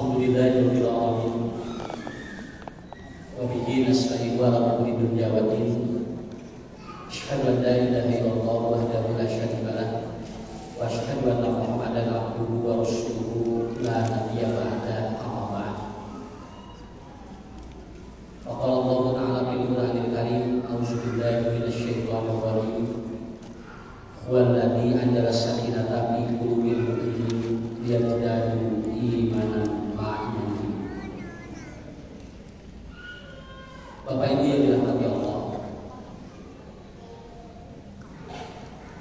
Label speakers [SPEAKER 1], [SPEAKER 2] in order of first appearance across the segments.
[SPEAKER 1] Alhamdulillahirabbil alamin. Wa bihi nasta'inu ala umuri dunya wa din. Asyhadu an la ilaha illallah wahdahu la syarika lah wa asyhadu anna Muhammadan abduhu wa rasuluhu la nabiyya ba'da, amma ba'd. Faqala Allah Ta'ala fil Qur'anil Karim, a'udzu billahi minasy syaithanir rajim. Huwallazi anzala as-sakinata fi qulubil mu'minin liyazdadu imanan ma'a imanihim. Bapak Ibu yang dirahmati Allah,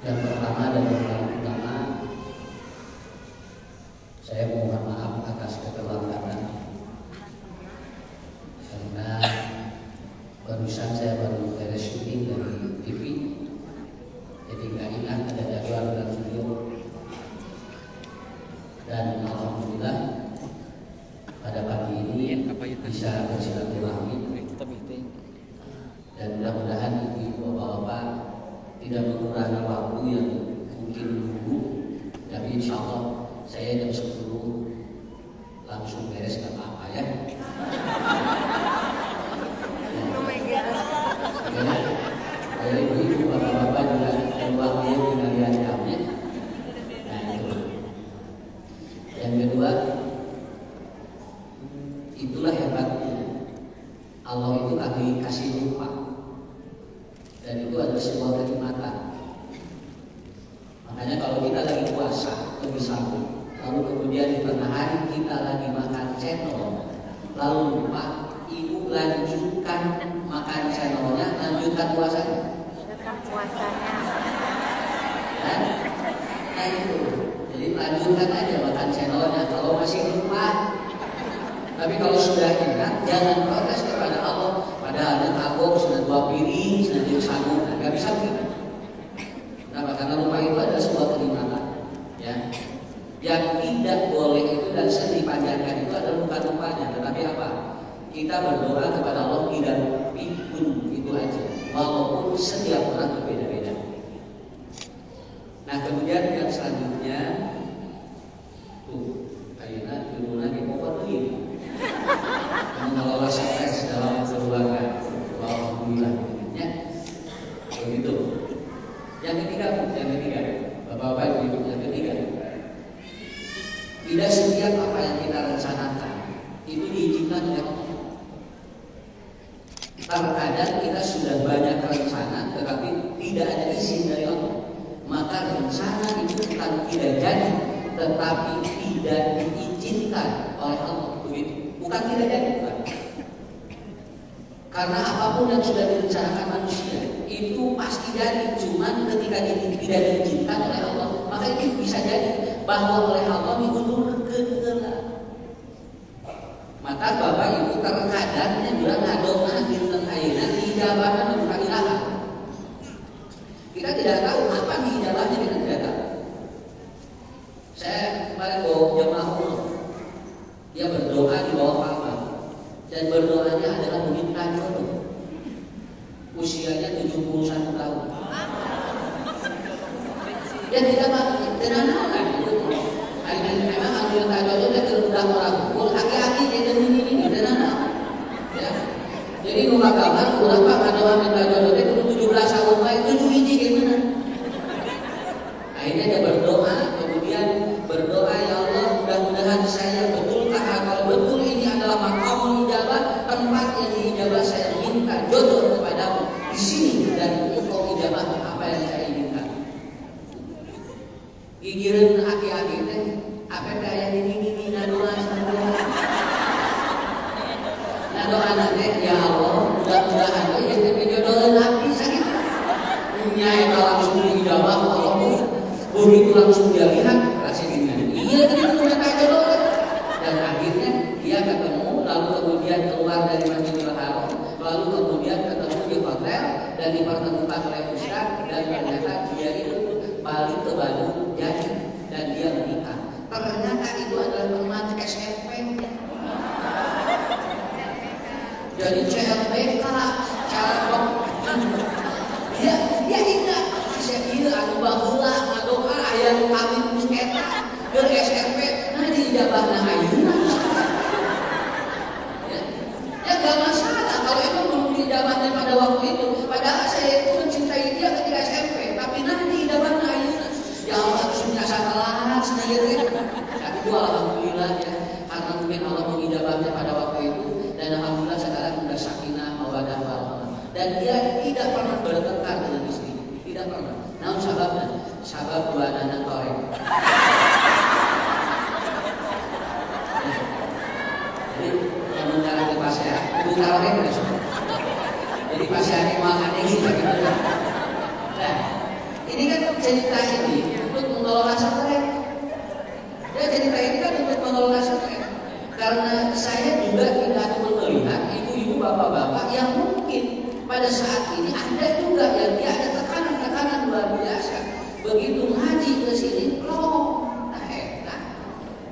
[SPEAKER 1] yang pertama dan yang paling utama, saya mohon maaf atas keterlambatan karena barusan saya baru beres syuting dari TV, jadi nggak ingat ada jadwal dan video. Dan alhamdulillah pada pagi ini bisa bersilaturahmi, dan mudah-mudahan ibu bapak tidak mengurangi waktu yang mungkin menunggu, tapi insya Allah saya jam 10 langsung beres, nggak apa-apa ya. Kalau ibu bapak juga dan waktu tinggal lihat jamnya. Nah itu. Yang kedua, itulah hebatnya Allah itu lagi kasih lupa, dan itu adalah sebuah kenikmatan. Makanya kalau kita lagi puasa misalnya, lalu kemudian di tengah hari kita lagi makan cendol, lalu lupa, ibu lanjutkan makan cendolnya, lanjutkan puasanya. Nah itu, jadi lanjutkan aja makan cendolnya kalau masih lupa. Tapi kalau sudah ingat, jangan protes kepada Allah. Padahal tabung sudah 2 piring, sudah jadi sanggup, nggak bisa begitu. Kenapa? Karena lupa itu adalah sebuah kenikmatan. Ya, yang tidak boleh itu dan sering dipanjangkan itu adalah bukan lupanya, tetapi apa? Kita berdoa kepada Allah tidak pun itu aja, walaupun setiap orang berbeda-beda. Nah kemudian yang selanjutnya, ayeuna dulu lagi pokok ini. Mengelola stres dalam keluarga, alhamdulillah ya. Begitu. Yang ketiga, bapak-bapak ibu, yang ketiga, tidak setiap apa yang kita rencanakan itu diizinkan oleh Allah. Terkadang kita sudah banyak rencana, tetapi tidak ada izin dari Allah. Maka rencana itu bukan tidak jadi, tetapi tidak diizinkan oleh Allah. Begitu. Bukan tidak jadi, bukan. Karena apapun yang sudah direncanakan manusia itu pasti jadi, cuman ketika tidak diizinkan oleh Allah, maka itu bisa jadi bahwa oleh Allah diundur kegelah. Maka bapak ibu terkadang yang bilang ngadona dinten ayeuna diijabahna bukan ilaha. Kita tidak tahu apa diijabahnya, kita tidak tahu. Saya kemarin bawa jemaah umroh, dia berdoa di bawah Ka'bah, dan berdoanya adalah meminta jodoh. Usianya 71 tahun. Dan tidak mati, dan anak itu. Memang ambil jodoh dan terudah orang. Aki-aki jadi ini dan anak. Ya. Jadi rumah kamar kurang pak ada minta jodoh itu 17 tahun lagi 7 hiji gimana? Akhirnya dia berdoa, kemudian berdoa, ya Allah mudah-mudahan saya betulkah, kalau betul ini adalah maqamul ijabah, tempat yang diijabah, saya minta jodoh kepadamu di sini dan engkau ijabah apa yang saya inginkan. Gigireun aki-aki teh apa kaya ini nadoa teh, ya Allah mudah-mudahan ya teh jodoheun hati sakit. Nyai langsung diijabah Allah. Begitu langsung dia lihat rasanya iya tadi itu minta jodoh, dan akhirnya dia ketemu, lalu kemudian keluar dari Masjidil Haram, lalu kemudian ketemu di hotel dan dipertemukan oleh ustaz, dan ternyata dia itu balik ke Bandung jadi, dan dia menikah. Ternyata itu adalah teman SMP. Jadi CLBK, calon dia ingat saya kira anu baheula ngadoa aya nu kawin geus eta keur SMP, nah diijabahna ayeuna. pada waktu itu. Padahal saya itu mencintai dia ketika SMP, tapi nanti idamana ayeuna. Ya Allah, terus minasa telat senaya. Tapi itu alhamdulillah ya, karena mungkin Allah mengidamanya pada waktu itu, dan alhamdulillah sekarang sudah sakinah mawaddah warahmah. Dan dia tidak pernah bertengkar dengan istri, tidak pernah. Namun sababnya, sabab dua anak korek. Sementara di pasar, itu tarik besok. Jadi pasar yang makan ini gitu. Nah, ini kan cerita ini untuk mengelola stres. Ya cerita ini kan untuk mengelola stres. Karena saya juga tidak melihat ibu-ibu bapak-bapak yang mungkin pada saat ini ada juga yang dia ada tekanan-tekanan luar biasa. Begitu ngaji ke sini, loh,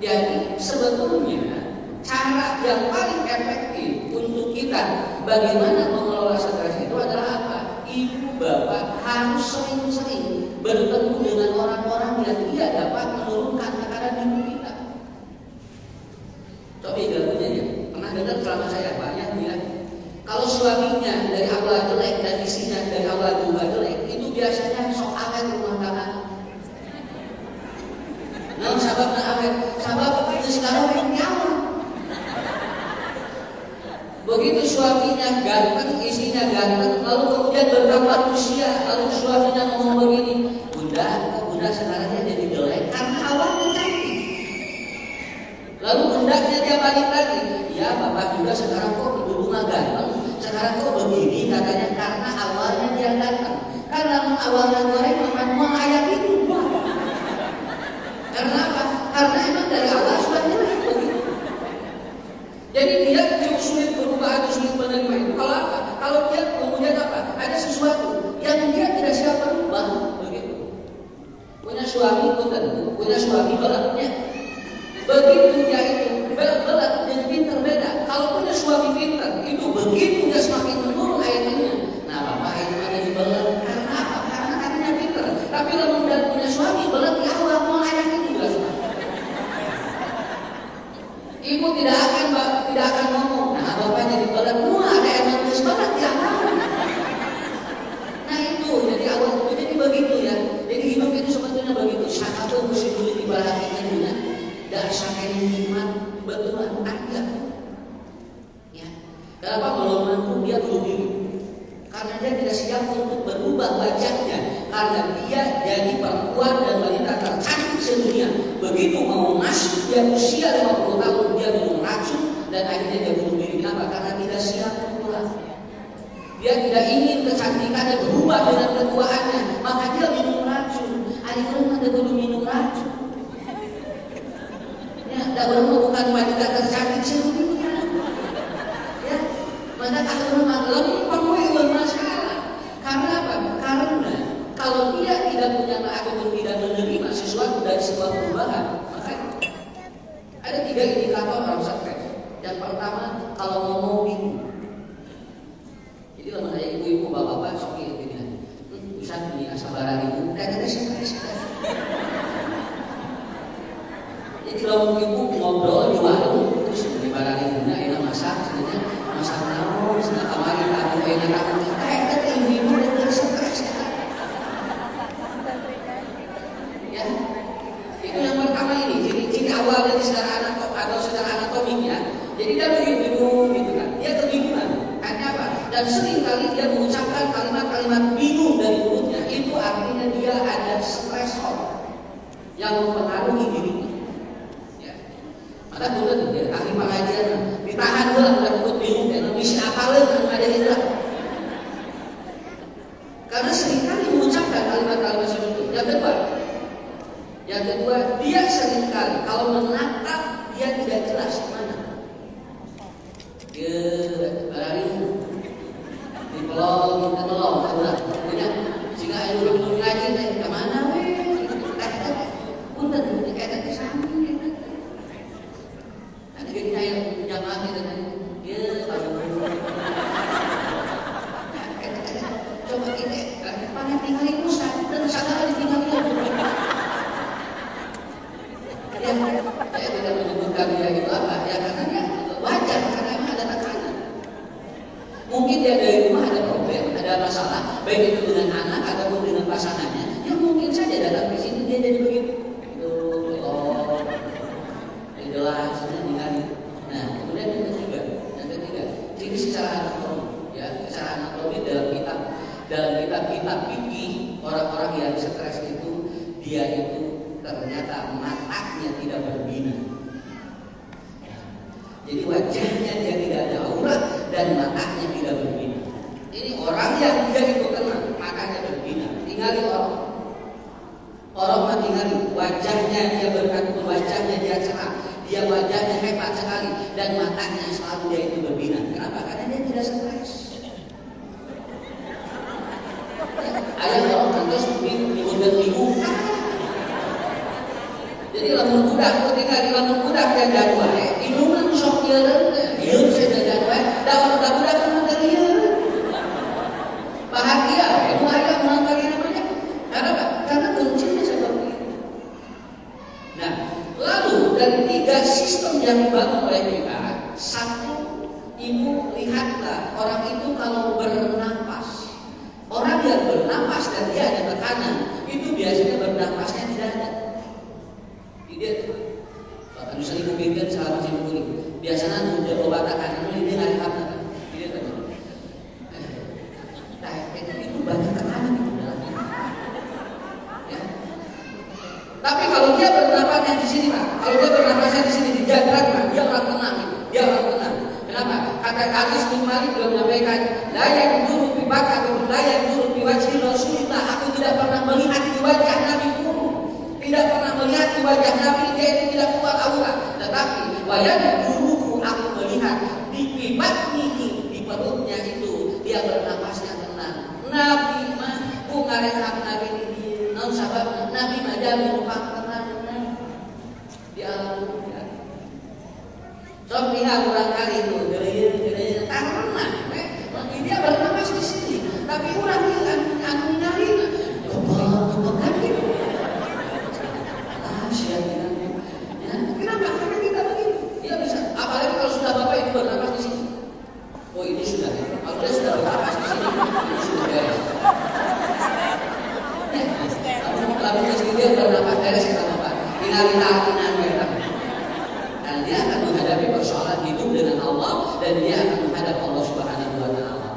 [SPEAKER 1] jadi sebetulnya cara yang paling efektif untuk kita bagaimana mengelola stres itu adalah apa? Ibu bapak harus sering-sering bertemu dengan orang-orang yang dia dapat menurunkan tekanan hidup kita. Coba ilmunya ya, pernah dengar selama saya banyak ya. Kalau suaminya dari awal jelek dan istrinya dari awal juga jelek, itu biasanya sok awet rumah tangga. Nah, sababnya awet, sabab itu sekarang yang nyawa. Begitu suaminya ganteng, istrinya ganteng, lalu kemudian bertambah usia, lalu suaminya ngomong begini, bunda, kok bunda sekarang jadi jelek karena awalnya cantik. Lalu bundanya dia balik lagi, ya bapak juga sekarang kok berhubungan ganteng, sekarang kok begini katanya karena awalnya dia ganteng. Karena awalnya goreng makan uang ayam itu. Karena apa? Karena emang dari awal sudah jelek begitu. Jadi dia sulit berubah atau sulit menerima itu. Kalau apa? Kalau dia kemudian apa? Ada sesuatu yang dia tidak siap berubah begitu. Punya suami bukan, punya suami beratnya. Begitu dia itu berat dan pintar beda. Kalau punya suami pintar itu begitu dia semakin menurun ayatnya. Nah bapak itu ada di berat. Karena apa? Karena katanya pintar. Tapi kalau udah punya suami berat di awal mau ayat itu jelas. Ibu tidak akan ngomong. Nah bapaknya di berat. Wah ada emang banget ya. Nah itu jadi awal itu jadi begitu ya. Jadi hidup itu sebetulnya begitu. Sangat mesti dulu diperhatikan juga. Dari sampai nikmat betulan ada. Ya. Kenapa belum dia bunuh diri? Karena dia tidak siap untuk berubah wajahnya. Karena dia jadi perempuan dan wanita tercantik sedunia. Begitu mau masuk dia usia 50 tahun dia minum racun dan akhirnya dia bunuh diri. Kenapa? Karena tidak siap berubah. Dia tidak ingin kecantikannya berubah dengan ketuaannya. Maka dia minum racun. Akhirnya dia bunuh minum racun. Ya, tidak bukan wanita tercantik sedunia. Ya, maka akhirnya lebih masalah. Karena apa? Karena kalau dia tidak punya ataupun tidak menerima sesuatu dari sebuah perubahan, maka ada 3 indikator orang stres. Yang pertama, kalau ngomong bingung. Jadi kalau ada ibu-ibu bapak-bapak seperti ini, bisa nih asal barang ibu, kayaknya stres. Jadi kalau ibu ngobrol di warung, terus di barang ibunya enak masak, sebenarnya masak namun, sedang kemarin kamu enak kamu, kayaknya ibu udah stres. Ya, itu yang pertama ini. Ciri awal dari secara anatomiknya. Jadi dia bingung gitu kan. Dia kebingungan. Artinya apa? Dan sering kali dia mengucapkan kalimat-kalimat bingung dari mulutnya. Itu artinya dia ada stresor yang mempengaruhi dirinya. Ya. Maka dulu dia ahli pengajian ditahan dulu udah ikut bingung dan bisa apalin ada hidup. Karena sering kali mengucapkan kalimat-kalimat seperti itu. Yang kedua, dia seringkali kalau menatap dia tidak jelas kemana. Dia berlari di pelong, punya jika ayo belum ngaji, kemana weh? Punten, kayak di samping. Nanti kita yang jamaah itu dia kalau coba kita panggil tinggalin Ustaz dan sadar ditinggalin. Saya tidak menyebutkan dia itu apa ya, karena dia wajar karena memang ada tekanan. Mungkin dia dari rumah ada problem masalah, baik itu dengan anak ataupun dengan pasangannya, ya mungkin saja datang ke sini dia jadi begitu. Oh, jelas dengan. Nah, kemudian yang ketiga, ciri secara anatomi, ya, secara anatomi dalam kitab fikih orang-orang yang stres itu dia itu ternyata matanya tidak berbina. Jadi wajahnya dia tidak ada aurat dan matanya tidak berbina. Ini orang yang dia itu tenang, matanya berbina. Tinggali orang mah tinggali wajahnya dia berkatun, wajahnya dia cerah, dia wajahnya hebat sekali dan matanya selalu dia itu berbina. Kenapa? Karena dia tidak stres. Ayah orang terus diundang ibu. Jadi lamun budak ketika di lamun budak yang jadwal, ibu mah sok nyeureun, ieu saya jadwal, da budak mah teu bahagia, ibu aya mah bagian namanya. Karena kuncinya seperti itu. Nah, lalu dari 3 sistem yang dibangun oleh kita, satu, ibu lihatlah orang itu kalau bernapas. Orang yang bernapas dan dia ada tekanan, itu biasanya bernapasnya di dada. Dia kalau sering kupikir selama masih kulit, biasanya udah obat tekanan ini nggak ada apa. Dia kan, itu banyak tekanan di dalamnya. Ya. Tapi kalau dia bernapasnya di sini, Pak, kalau dia bernapasnya di sini di diafragma, dia orang tenang, dia orang tenang. Kenapa? Kata hadis bin Malik belum menyampaikan, la yaduru fi baka atau la yaduru fi wajhi Rasulillah. Aku tidak pernah melihat di wajah Nabi pun, tidak pernah melihat di wajah Nabi dia itu tidak keluar aura. Tetapi wayang dulu aku melihat di batnihi, di perutnya itu dia bernapasnya tenang. Nabi mah pungarehak Nabi ini, naon sababna Nabi mah jamin tenang di alam dunia. Sok lihat orang kali itu, geureun tangan dia bernapas di sini, tapi orang bilang anu nyari kebal kan gitu. Siap bilang, ya, kenapa? Karena kita begitu. Dia bisa, apalagi kalau sudah bapak itu bernapas di sini. Oh ini sudah, kalau dia sudah bernapas di sini, ini sudah beres. Kalau meski dia bernapas beres kata bapak, inalillah dan dia akan menghadapi persoalan hidup dengan Allah dan dia akan menghadap Allah Subhanahu wa Ta'ala.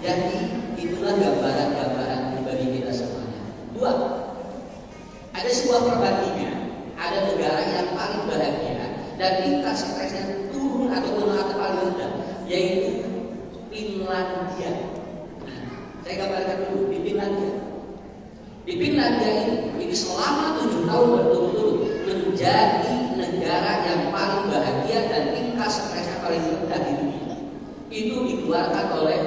[SPEAKER 1] Jadi itulah gambaran-gambaran bagi kita semuanya. 2. Ada sebuah perbandingan. Ada negara yang paling bahagia dan tingkat stresnya turun ataupun paling rendah, yaitu Finlandia. Nah, saya gambarkan dulu di Finlandia. Di Finlandia ini selama 7 tahun berturut-turut menjadi negara yang paling bahagia dan tingkat stresnya paling rendah di dunia. Itu dikeluarkan oleh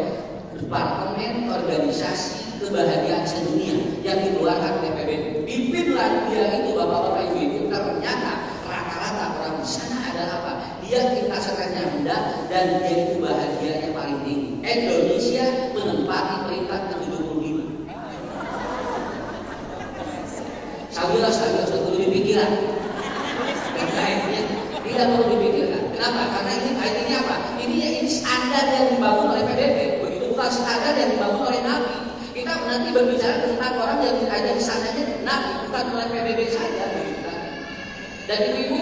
[SPEAKER 1] Departemen Organisasi Kebahagiaan Sedunia yang dikeluarkan oleh PBB. Di Finlandia itu bapak-bapak ibu ternyata rata-rata orang di sana adalah apa? Dia tingkat stresnya rendah dan dia itu bahagianya paling tinggi. Indonesia menempati peringkat ke-75. Sabilas perlu dipikirkan. Tidak perlu dipikirkan. Kenapa? Karena ini apa? Ini standar yang dibangun oleh PBB. Begitu bukan standar yang dibangun oleh Nabi. Kita nanti berbicara tentang orang yang ada di sananya Nabi, bukan oleh PBB saja. Dan ibu-ibu,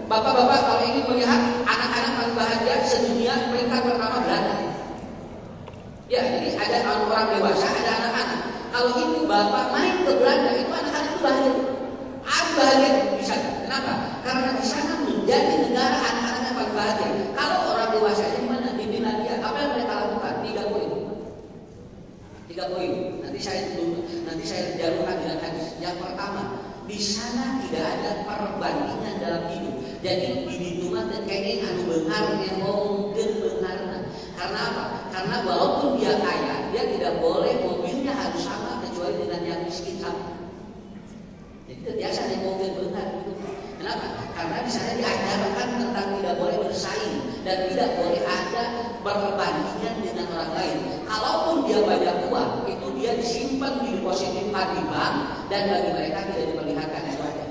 [SPEAKER 1] bapak-bapak kalau ingin melihat anak-anak paling bahagia sedunia, peringkat pertama Belanda. Ya, jadi ada orang dewasa, ada anak-anak. Kalau ibu bapak main ke Belanda, itu anak-anak itu bahagia. Bahagia di sana. Kenapa? Karena di sana menjadi negara anak-anaknya paling bahagia. Kalau orang dewasa di mana? Di Finlandia. Apa yang mereka lakukan? 3 poin. 3 poin. Nanti saya jaruhkan dengan hadis. Yang pertama, di sana tidak ada perbandingan dalam hidup. Jadi di rumah kayaknya anu benar yang mungkin benar. Karena apa? Karena walaupun dia kaya, dia tidak boleh mobilnya harus sama kecuali dengan yang miskin sama. Jadi biasa yang mungkin benar. Kenapa? Karena di sana diajarkan tentang tidak boleh bersaing dan tidak boleh ada perbandingan dengan orang lain. Kalaupun dia banyak uang, itu dia disimpan di depositan di bank dan bagi mereka tidak diperlihatkan itu aja.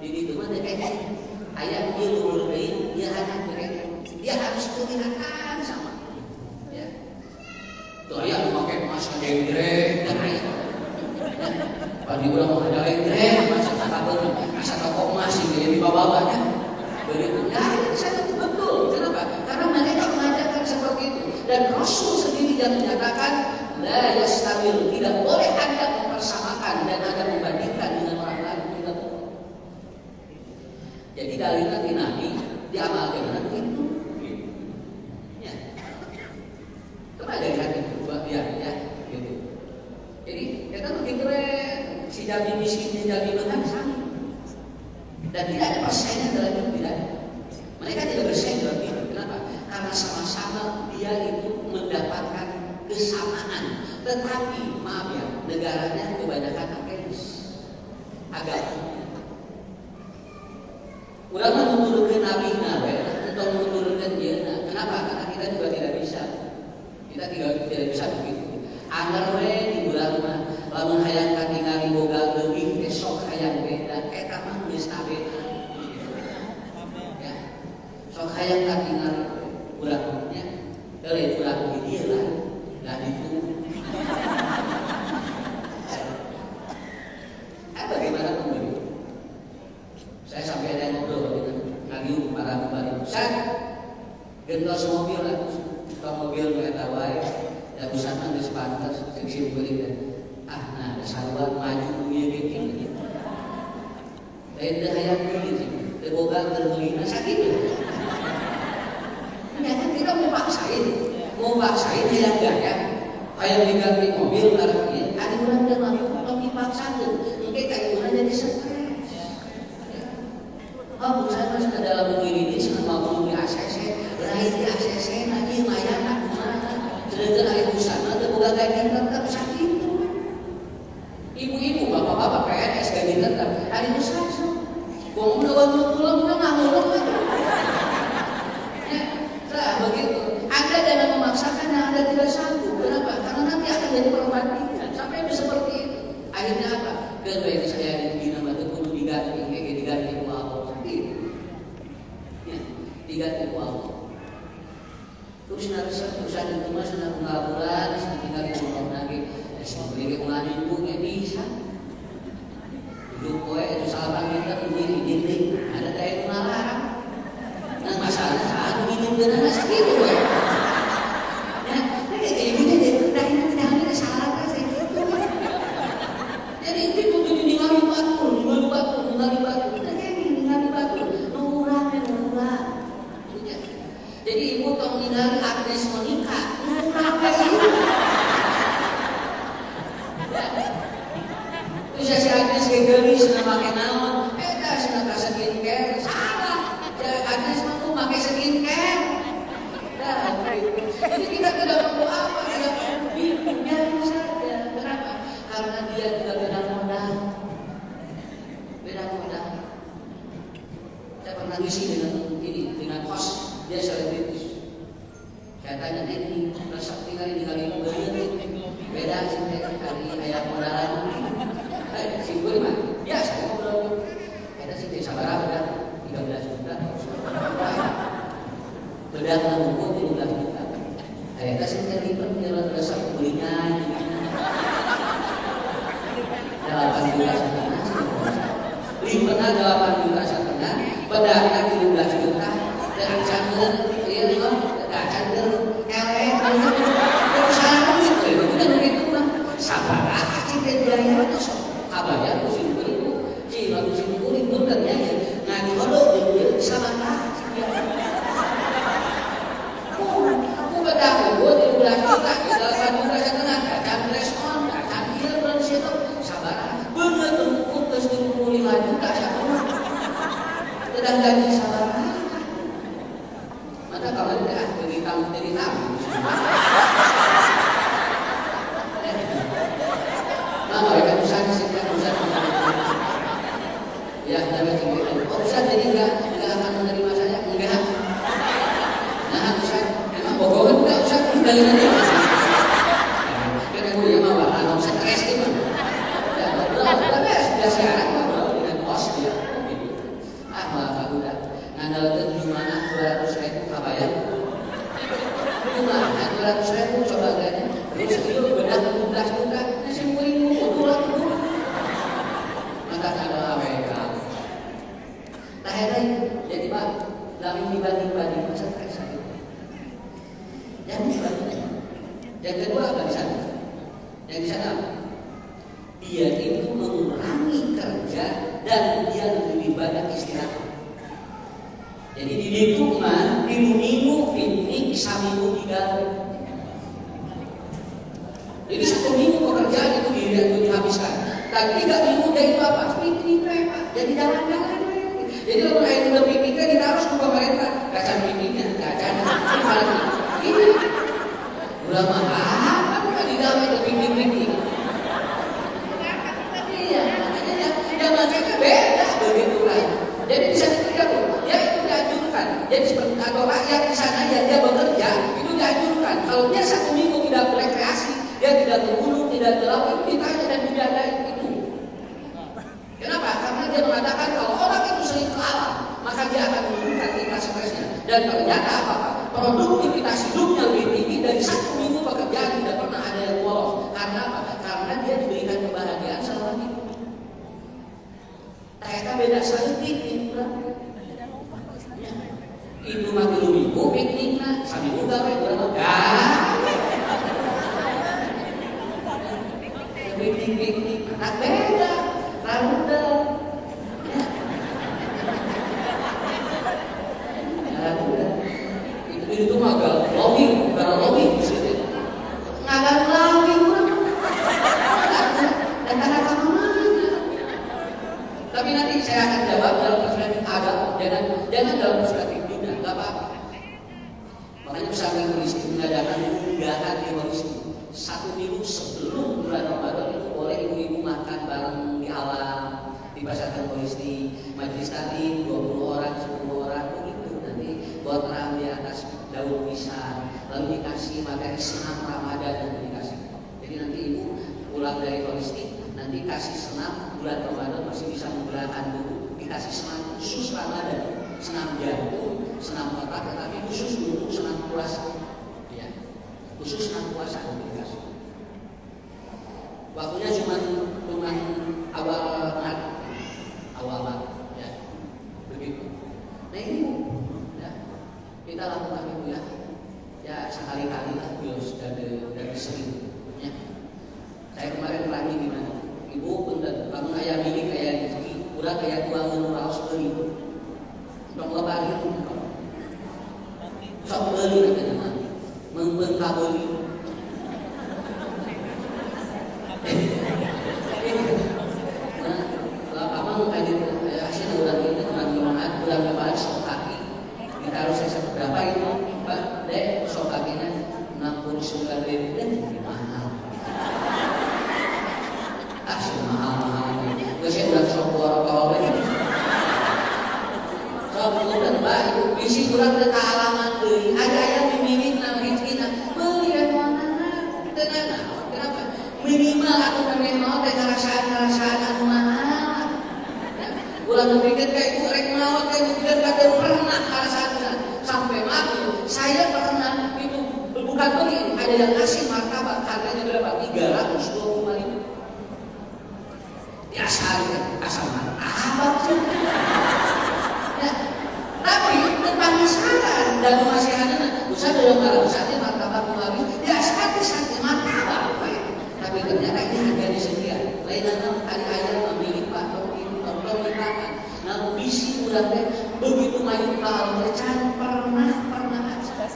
[SPEAKER 1] Jadi itu mah kayak ayam dia lurusin, dia anak mereka, dia harus kelihatan sama. Ya. gede dan ayam. Padi udah mau ada gede, masa takabel, masa toko masih jadi bawa-bawanya. Begitu. Ya, saya itu betul. Kenapa? Karena mereka mengajarkan seperti itu. Dan Rasul sendiri yang menyatakan, la yastabil, tidak boleh Anda mempersamakan dan Anda membandingkan dengan orang lain. Tidak boleh. Jadi dalilnya Nabi diamalkan dengan itu. Ya. Coba dari hati buat ya, gitu. Jadi kita lebih keren. Si jadi miskin, jadi makan sama. Dan tidak ada persaingan dalam hidup, tidak ada. Mereka tidak bersaing dalam hidup. Kenapa? Karena sama-sama dia itu mendapatkan kesamaan. Tetapi maaf ya, negaranya kebanyakan ateis, agama. Ulama menurunkan nabi-nabi untuk menurunkan dia. Kenapa? Karena kita juga tidak bisa. Kita tidak bisa begitu. Anggar we di bulan mah, lamun hayang katingali boga leuwih esok hayang beda, eta mah geus tabena. Ya. Sok hayang katingali bulan-bulannya, teuing bulan di dieu lah, da ditu. Bagaimana pembeli? Saya sampai ada yang ngobrol dengan ngaliu para pembeli. Saya gentos mobil lah, mobil eta wae. Dan bisa nangis pantas, seksi beli dan nah sahabat maju dunia bikin. Lain dah hayang beli, terboga terbeli sakit. Ternyata kita mau paksain hayang gaya, hayang diganti mobil karena ini ada orang yang mau dipaksakan, mungkin kayak orang jadi stres. Oh, saya masih dalam begini ini senang mau di ACC, lain di ACC lagi layanan. Sedangkan ayah busana terbuka gaji tetap sakit. Ibu-ibu, bapak-bapak PNS gaji tetap ayah busana. Gua mau pulang nggak mau. Nah, begitu. Anda jangan memaksakan yang Anda tidak sanggup. Kenapa? Karena nanti akan jadi perbandingan. Sampai seperti itu. Akhirnya apa? Kemudian saya di nama itu kudu diganti Allah. Sakit. Ya, diganti Allah. Terus nanti usaha itu mas sudah pengalaman, tinggal di rumah lagi, sebagai ulang minggu nggak bisa. Dulu kue itu salah kita begini, ada kayak pengalarang. Nah masalahnya saat minum dengan nasi gitu ya. Nah, kayak gini deh, tidak ada salah saya gitu. Jadi itu tuh ningali batu. Nah kayak gini ningali batu, murah. Jadi ibu tong ningali Agnes Monica, murah kayak itu. Terus si Agnes gegelis na make naon, eta cenah ka skincare, salah. Agnes mah tuh make skincare. Nah, jadi kita tidak perlu apa, tidak perlu bingung, biarin saja. Kenapa? Karena dia juga beda modal. Saya pernah ngisi dengan kos. Dia selebritis. Saya tanya ini, resep tinggal di kali beda sih kali ayam modalan. Si gue mah biasa ngobrol. Ada sih desa barang beda 13 juta. Beda nang buku 13 juta. Ada sih terlibat jalan resep belinya. 8 juta setengah. Limpahnya 8 juta setengah. Bedanya 13 juta. Dan canggul, iya kan? Dan canggul, perusahaan itu, udah begitu mah. Sabar aja cinta jaya itu kabar ya, musim beribu, cila musim beribu benernya ya. Ngaji hodok dia sabar aja. Aku bedah gue di belah kita, di dalam juga setengah, dan respon, dan dia berada di situ sabar. Bener tuh, putus 25 juta satu. Sedang gaji sabar. Kalau tidak dari tamu. Nah, mereka usah ya, dari itu. Oh, usah jadi enggak akan menerima saya, enggak. Nah, usah emang bogohan enggak usah dari nanti. Karena gue yang mau anak stres gitu. Ya, tapi sudah siaran ngobrol dengan bos dia. Malah udah. Ngandal itu gimana 200.000 kabayang? Cuma 200.000 coba gaknya. Terus itu bedah apa di sana? Yang di sana apa? Dia itu mengurangi kerja dan dia lebih banyak istirahat. Jadi di ditu mah minggu piknik saminggu 3. Jadi 1 minggu pekerjaan itu dihabiskan. Dan 3 minggu dia itu apa? Piknik Pak. Jadi jalan-jalan. Jadi kalau kayak udah pikniknya kita harus ke pemerintah. Kacan pikniknya, kacan. Ini udah mahal kan nggak di dalam itu piknik. Iya, makanya zaman kita beda begitu lah. Jadi bisa tidak Bu? Ya itu dianjurkan. Jadi seperti kalau rakyat di sana yang dia bekerja itu dianjurkan. Kalau dia 1 minggu tidak berekreasi, dia tidak berburu, tidak berlaku, itu ditanya dan dibiayai itu. Kenapa? Karena dia mengatakan kalau orang itu sering ke alam, maka dia akan menurunkan tingkat stresnya. Dan ternyata apa-apa? Produktivitas hidupnya lebih tinggi dari 1 minggu pekerjaan tidak pernah ada yang bolos. Karena apa? Karena dia diberikan kebahagiaan selama hidup. Ternyata beda sekali piknik. Itu mah 3 minggu piknik lah, sambil gawe berapa? Piknik, tak beda, rada. Itu mah agak lobby, bukan lobby di situ. Ngagar lagi kurang. Dan karena kamu mana? Tapi nanti saya akan jawab dalam perspektif agak, jangan dalam perspektif dunia, nggak apa-apa. Makanya pesantren Holistik mengadakan unggahan di Holistik 1 minggu sebelum bulan Ramadan itu boleh ibu-ibu makan bareng di alam di pesantren Holistik, majelis taklim 20 orang, 10 orang begitu. Nanti buat terang di atas daun pisang, lalu dikasih materi senam Ramadan yang dikasih. Jadi nanti ibu pulang dari Holistik, nanti kasih senam bulan Ramadan masih bisa menggerakkan dulu, dikasih senam khusus Ramadan, senam jantung, senam otak, tetapi khusus untuk senam puasa. Ya, khusus senam puasa dikasih. Waktunya cuma awal Maret, ya, begitu. Nah ini ya, kita lakukan itu ya sekali-kali lah, bios dari sering. Ya. Saya kemarin lagi gimana? Ibu bener, kamu kayak mini kayak rezeki, udah kayak tua menuraus beli, untuk lebarin, sok beli katanya, membengkabeli. Kalau abang kayak asyik udah gitu teman-teman udah ngebahas sok kaki, kita harus saya berapa itu, Mbak? Dek sok kakinya 69.000 dan mahal. Asyik mahal. Gak sih udah sok borok ini. Sok udah Mbak itu bisi kurang ke halaman beli. Ada yang dimiliki nang kita beli yang mana? Tenang. Kenapa? Minimal aku pengen mau ngerasaan anu mahal. Ulang berpikir kayak ibu rek mawat kayak ibu tidak ada pernah ngerasaannya sampai mati. Saya pernah itu bukan beli, ada yang ngasih martabak harganya berapa? 325.000. Ya saya asal martabak sih. Ya, tapi tetangga saran dan masih ada usah dalam malam saatnya martabak habis. Ya sakit martabak. Tapi ternyata ini harganya sekian. Lain hari ayam memilih Pak makan. Nah, bisi udah begitu main kalau mereka pernah aja.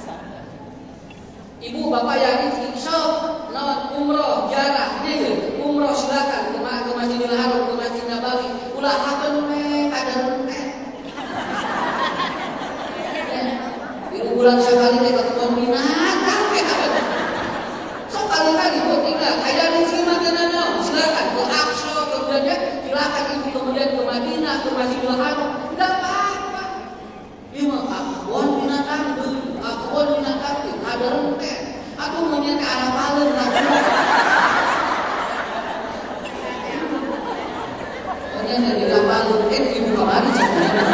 [SPEAKER 1] Ibu bapak yang sok umroh jarah nih umroh silakan ke Masjidil Haram, ke Masjid Nabawi. Ulah hakan ada rente. Ibu bulan sekali deh ke kebun binatang sok kali-kali buat tinggal kayak di sini makanan silakan ke Aqsa kemudian silakan ibu kemudian ke Madinah ke Masjidil Haram tidak apa-apa. Ini mah kebun binatang ada rente. Aku maunya ke arah Palen lah. Maunya dari Palen ibu kemarin sebenarnya.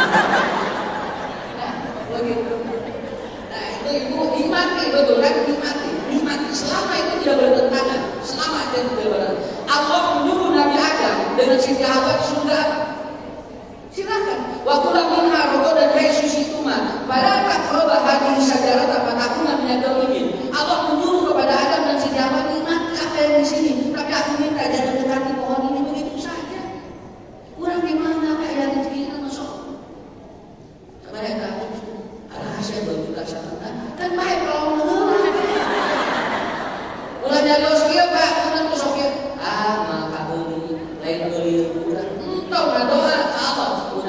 [SPEAKER 1] Nah, begitu. Nah itu ibu nikmati betul kan nikmati selama itu tidak bertentangan, selama itu tidak bertentangan. Allah menyuruh Nabi Adam dengan Siti Hawa di surga. Silakan. Waktu lagi rokok dan hai sushi itu mah. Pada tak keroba hadis sajarah tanpa takuna menyadari. Allah menyuruh kepada Adam dan Siti Hawa ini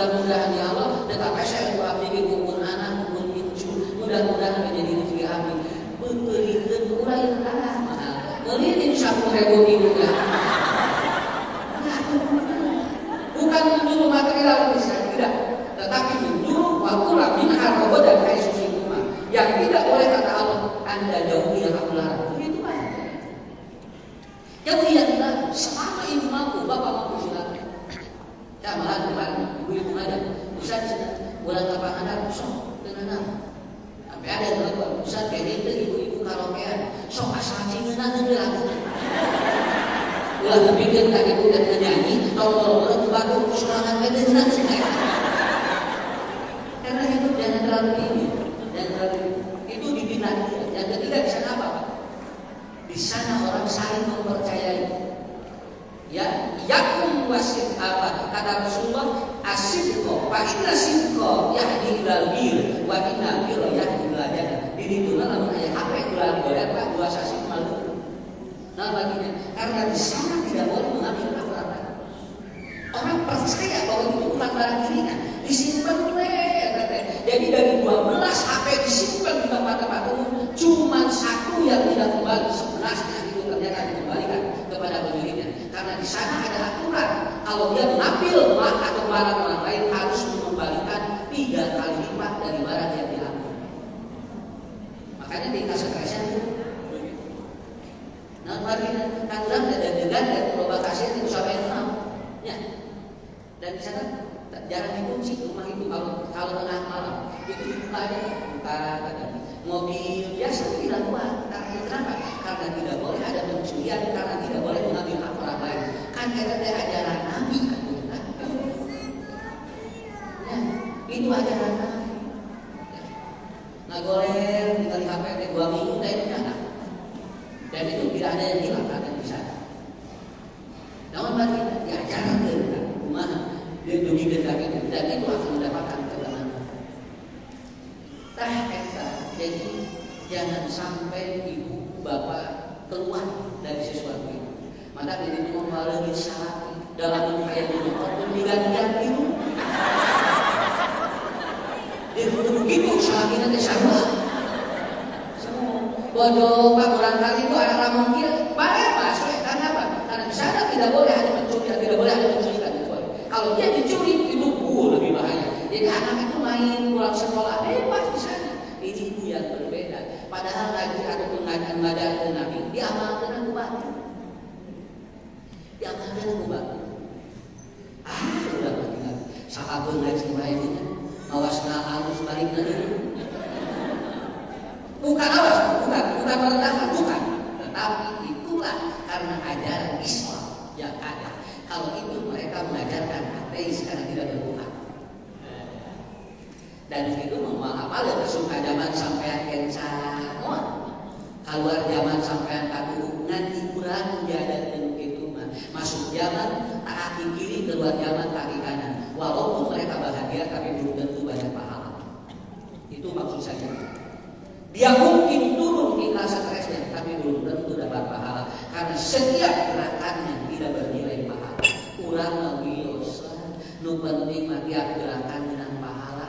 [SPEAKER 1] mudah-mudahan ya Allah, tetap saya doa bikin kupun anak, kupun cucu, mudah-mudahan menjadi rezeki amin. Berikan urang anak mahal, berikan 10.000 juga. Bukan menyuruh material bisa tidak, tetapi menyuruh wakulah min harroba dan kaisusikuma. Yang tidak boleh kata Allah, Anda jauhi yang aku larang. Begitu aja. Yang tidak dilarang, selama ibu mampu, bapak mampu silakan. Ya malah kemarin ibu-ibu ada, Ustaz bulan kapan ada, sok dengan sampai ada yang telepon, Ustaz kayak itu ibu-ibu karaokean, sok asal cingenan dan lagu. Ulah kepikir tak ibu dan nyanyi, tolong-tolong baru semangat dengan karena itu jangan terlalu tinggi, jangan terlalu itu dibina dia. Yang ketiga di sana apa? Di sana orang saling mempercayai. Ya, yakum wasid apa? Kata Rasulullah, asidqo, fa inna sidqo yahdi ilal bir, wa inna bir yahdi ilal jannah. Di itu lamun aya apa itu lalu apa dua sasi malu. Nah baginya, karena di sana tidak boleh mengambil apa-apa. Orang percaya bahwa itu bukan barang dirinya, disimpan jadi dari 12 HP disimpan di tempat-tempat umum, cuma satu yang tidak kembali, 11-nya itu ternyata dikembalikan kepada pemiliknya. Karena di sana ada aturan, kalau dia mengambil atau barang orang lain harus mengembalikan 3 kali lipat dari barang yang diambil. Makanya tingkat stresnya itu. Nah, bagian kandang ada dan berobat kasir itu sampai 6. Ya. Dan di sana jarang dikunci rumah itu kalau tengah malam itu dibuka aja, buka mobil biasa tidak buat. Karena kenapa? Karena tidak boleh ada pencurian, karena tidak boleh mengambil hak orang lain. Kan ada ajaran Nabi kan? Ya, itu ajaran Nabi. Ya. Nggak boleh tinggal di HP 2 minggu itu jangan. Dan itu tidak ada yang hilang ada di sana. Namun bagi diajarkan ke rumah dia demi kendaki dan itu akan mendapatkan ketenangan. Jadi jangan sampai ibu bapak keluar dari sesuatu itu. Maka ini membalas salah dalam kayak dulu pun digantian itu. Dia begitu salah kita sama. Bodoh pak barangkali itu ada ramon dia banyak mas. Karena apa? Karena di sana tidak boleh ada pencurian, tidak boleh ada pencurian. Kalau dia dicuri itu lebih bahaya. Jadi anak itu main pulang sekolah bebas di sana. Ini ibu yang berbeda. Padahal lagi ada pengajian madar Nabi diamalkan aku batu. Diamalkan aku batu. Udah lagi sahabat ngaji lainnya. Awasna harus balik lagi. Bukan awas, bukan merendahkan, bukan. Tetapi itulah karena ajaran Islam yang ada. Kalau itu mereka mengajarkan ateis karena tidak berbuat. Dan itu memang apa ya suka zaman sampean kencan, keluar zaman sampean kadu nganti kurang jalan itu mah. Masuk zaman kaki kiri, keluar zaman kaki kanan. Walaupun mereka bahagia tapi belum tentu banyak pahala. Itu maksud saya. Dia mungkin turun ikhlas stresnya, tapi belum tentu dapat pahala. Karena setiap gerakannya tidak bernilai pahala. Kurang lagi dosa, nu penting tiap gerakan dengan pahala.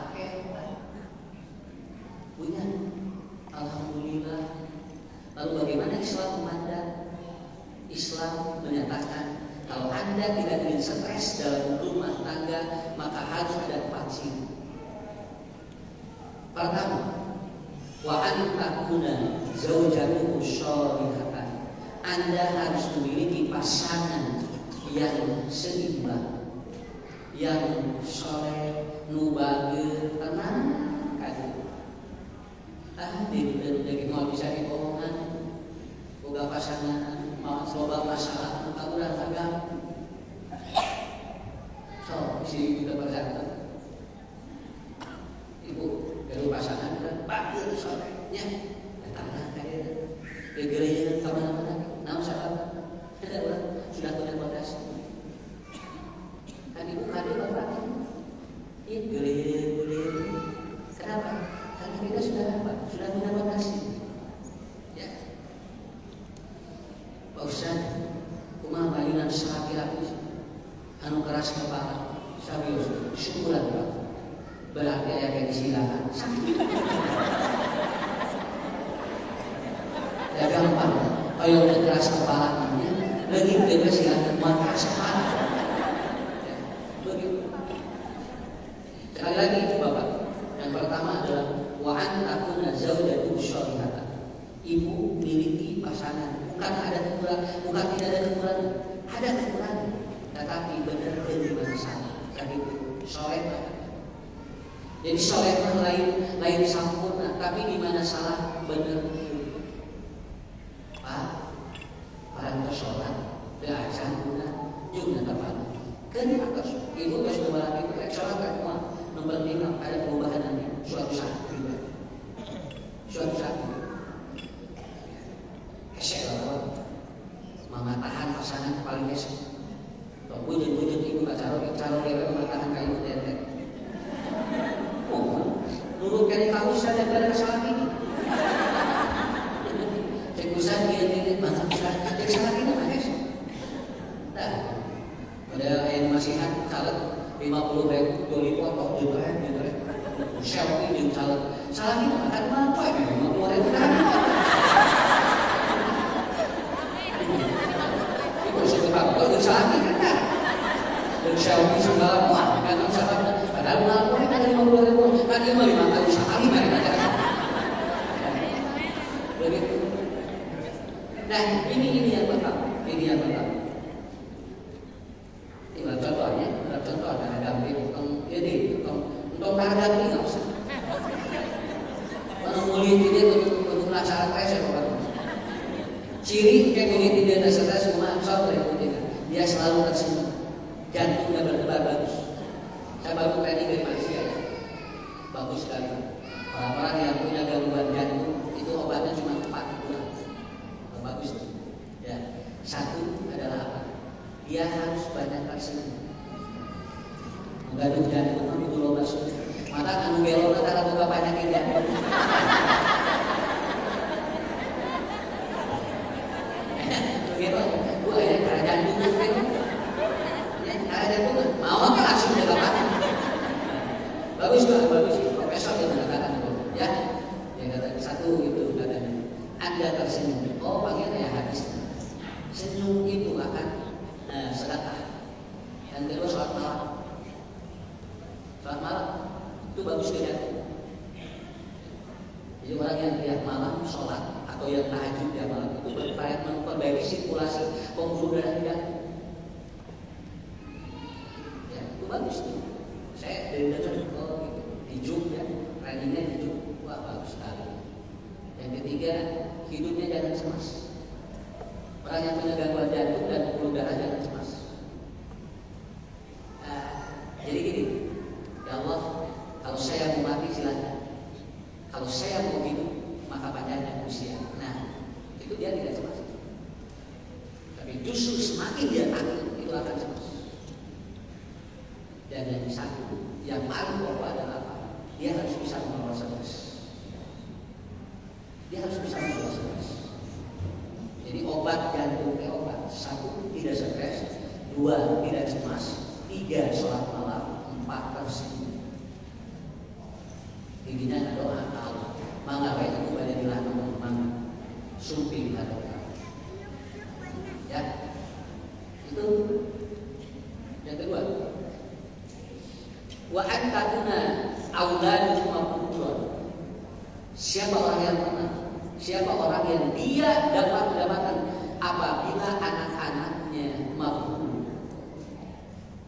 [SPEAKER 1] Punya, alhamdulillah. Lalu bagaimana Islam memandang? Islam menyatakan kalau Anda tidak ingin stres dalam rumah tangga, maka harus ada 4 sini. Pertama, wa antakuna zaujatuhu sholihatan. Anda harus memiliki pasangan yang seimbang, yang soleh, nubage, tenang, kan? Jadi mau bisa dibohongan, boga pasangan, mau coba masalah, kamu udah agak. So, isi kita bersama. Ibu, dari pasangan kan, bakir solehnya, datanglah kayak gereja kemana-mana, nama sahabat, sudah punya bagasi. Kan ibu kade bapak, ini gereja. Kenapa? Karena kita sudah punya bagasi. Ya, Pak Ustaz, kumaha bayunan selaki-laki, anu keras kepala, Serius, syukuran Pak. Berarti ayah kayak disilakan. Ya gampang. Kalau udah keras kepala ini, lagi udah silakan maka kepala. Begitu. Sekali lagi Bapak. Yang pertama adalah wa an takuna zaujatu sholihatan. Ibu miliki pasangan, bukan ada kekurangan, bukan tidak ada kekurangan, ada kekurangan, tetapi benar dan di mana salah. Tadi soleh. Jadi soleh lain sempurna, tapi di mana salah benar. Pak, orang sholat, beazan guna, juga tepat. Kan atas ibu pas lebaran itu sholat kan nomor 5 ada perubahannya suatu saat juga. Suatu saat esek lah mengatakan pasangan paling esek. Kalau wujud ibu cara dia mengatakan kayu tetek. Oh, nurut kali kau saja daripada salah ini. Cek usah dia mantap salah. Cek salah ini mana esek? Nah, ada yang masihan salah 50.000 doli potong gitu ya. Selfie di salah ini akan apa ya? 50.000 kan? Itu sebab kalau salah ini kan? Dan selfie segala muat kan salah. Padahal melakukan itu ada 50.000 kan dia 5 kali sehari mereka ada. Begitu. Nah ini yang pertama. Ini yang pertama. Inilah contohnya. Contoh ada damping. Jadi untuk harga ini nggak usah. Kalau kulit dia untuk acara saya Bapak. Ciri kayak kulit dia ada stres cuma soal dia selalu tersenyum. Jantungnya berdebar bagus. Saya baru training dari Malaysia ya. Bagus sekali. Orang-orang yang punya gangguan jantung itu obatnya cuma 4 bulan. Bagus tuh. Ya. Satu adalah apa? Dia harus banyak tersenyum. Gaduh jantung itu dulu masuk. Mata anu belok antara buka banyak jantung. Begitu. Gua ada cara jantung kan. Ya, cara jantung mau kan langsung jaga mata. Bagus Pak, bagus. Profesor yang mengatakan itu, ya. Yang kata satu itu katanya. Anda tersenyum. Oh, panggilnya ya habis. Senyum itu akan sedekah. Yang kedua sholat malam. Sholat malam itu bagus ke jantung. Jadi orang yang tiap malam sholat atau yang tahajud tiap malam itu berupaya memperbaiki sirkulasi pembuluh darah jantung. Ya, itu bagus tuh. Saya dari dengar gitu. Dijuk ya, trainingnya dijuk. Wah bagus sekali. Yang ketiga, hidupnya jangan cemas. Orang yang punya gangguan jantung dan pembuluh darah jangan cemas. Jadi gini. Ya Allah, kalau saya mau mati silakan. Kalau saya mau hidup, maka panjangnya usia. Nah, itu dia tidak cemas. Tapi justru semakin dia takut, itu akan cemas. Dan yang satu, yang paling pokok adalah apa? Dia harus bisa mengelola stres. Dia harus bisa mengelola stres. Jadi obat jantung obat. 1, tidak stres. 2, tidak cemas. 3, sholat malam. 4, tersenyum. Intinya doa Allah. Mangga baik itu pada dilakukan mangga. Sumping doa. Ya. Itu yang kedua. Wa antakuna auladukum maqburan. Siapa orang yang pernah? Siapa orang yang dia dapat mendapatkan apabila anak-anaknya maqbul.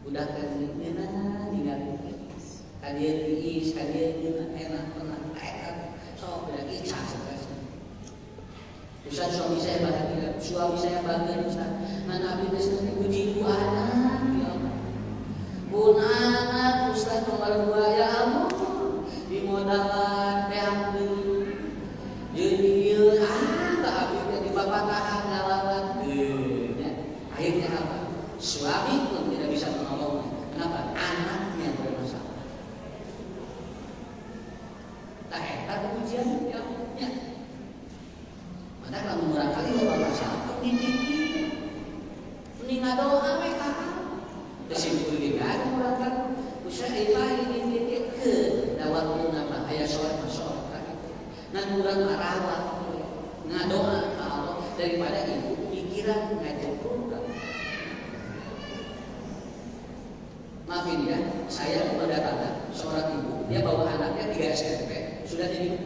[SPEAKER 1] Udah kenal tinggal kalian diis, kalian enak pernah so udah icah sebenarnya. Ustaz suami saya bahagia, suami saya bangga Ustaz. Mana abis itu puji ku anak, ya Allah. Pun anak Ustaz nomor 2 ya Allah. Di modalan teambil, jadi tak abis di bapak tahan ngalaman. Akhirnya apa? Suami pun tidak bisa menolong. Kenapa? Anaknya bermasalah. Tak hebat ujian ya. Maka kalau murah kali lo masalah, mending doa mereka. Disimpul juga ada murah kali. Usaha ini ke dawat nama ayah sholat masyarakat itu. Nan urang marawat, ngadoa ke Allah daripada ibu pikiran ngajak program. Maafin ya, saya mendatangi seorang ibu, dia bawa anaknya 3 SMP, sudah jadi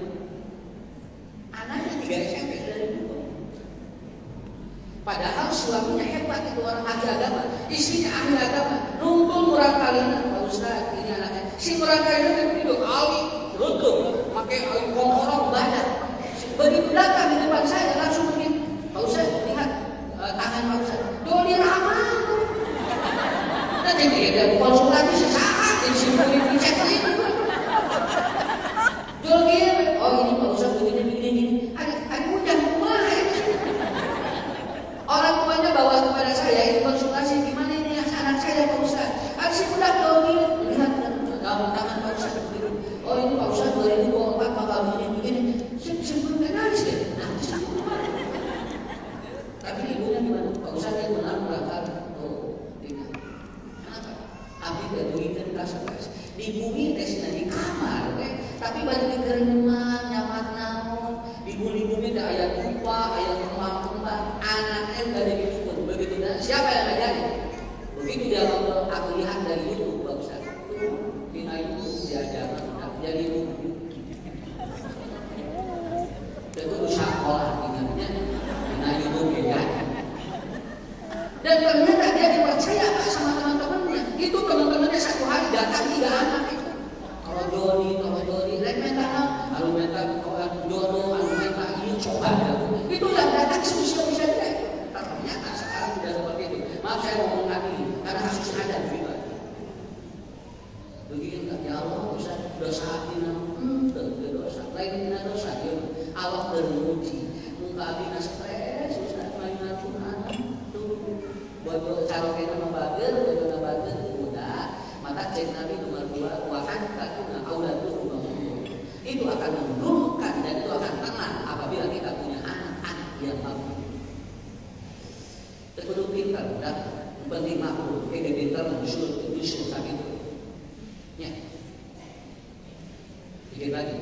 [SPEAKER 1] anaknya 3 SMP dari dulu. Padahal suaminya hebat, itu orang ahli agama, istrinya ahli agama, numpul murah kalian, Pak Ustaz, ini anaknya. Si murah kalian kan hidup ali, rutuh, pakai kongkorong badan. Begitu datang di depan saya langsung begini, Pak Ustaz, lihat tangan Pak Ustaz, doli ramah. Nanti dia konsultasi sesaat, jadi simpulin dicek itu. Jual gini, oh ini Pak Ustaz begini. Adik jangan kumah ya. Orang tuanya bawa kepada saya, ini konsultasi gimana ini anak saya Pak Ustaz. Adik si budak jual gini, lihat tangan Pak Ustaz begini. Oh ini Pak Ustaz 2024 bakal begini. Simpulin nangis deh, nangis aku. Tapi ibunya gimana? Pak Ustaz yang benar berangkat. Abdi kedulikan kas-kas di bumi tesna di kamar, tapi baju dikereman nyamat naon di bumi ada ayat lupa, ayat kembang, anaknya nggak ada gitu, begitu dan siapa yang ngajarin? Begitu dia ngomong, aku lihat dari YouTube, Pak Ustaz, Dina itu diajarkan jadi bumi. Itu sekolah ingatnya, Dina YouTube ya. Dan ternyata dia dipercaya sama teman-temannya. Itu teman-temannya satu hari datang 3 anak itu. Kalau Joni, remeta, lalu minta jodoh, lalu minta ini coba. Itu yang datang sosial bisa dia. Ternyata sekarang sudah seperti itu. Maaf saya ngomong lagi, karena kasus ada juga. Begini enggak, ya Allah, dosa hati tentu dosa. Lain tidak dosa, ya. Allah teruji. Muka abina stres, Ustaz mainan Tuhan. Bodoh carokena membager, mudah. Maka cek Nabi nomor 2, wahan takuna auladu rumahmu. Itu akan menurunkan dan itu akan tenang apabila kita punya anak-anak yang mampu. Terkudu pintar, dan penting makhluk, pintar menyusul saat itu. Ya, pikir lagi.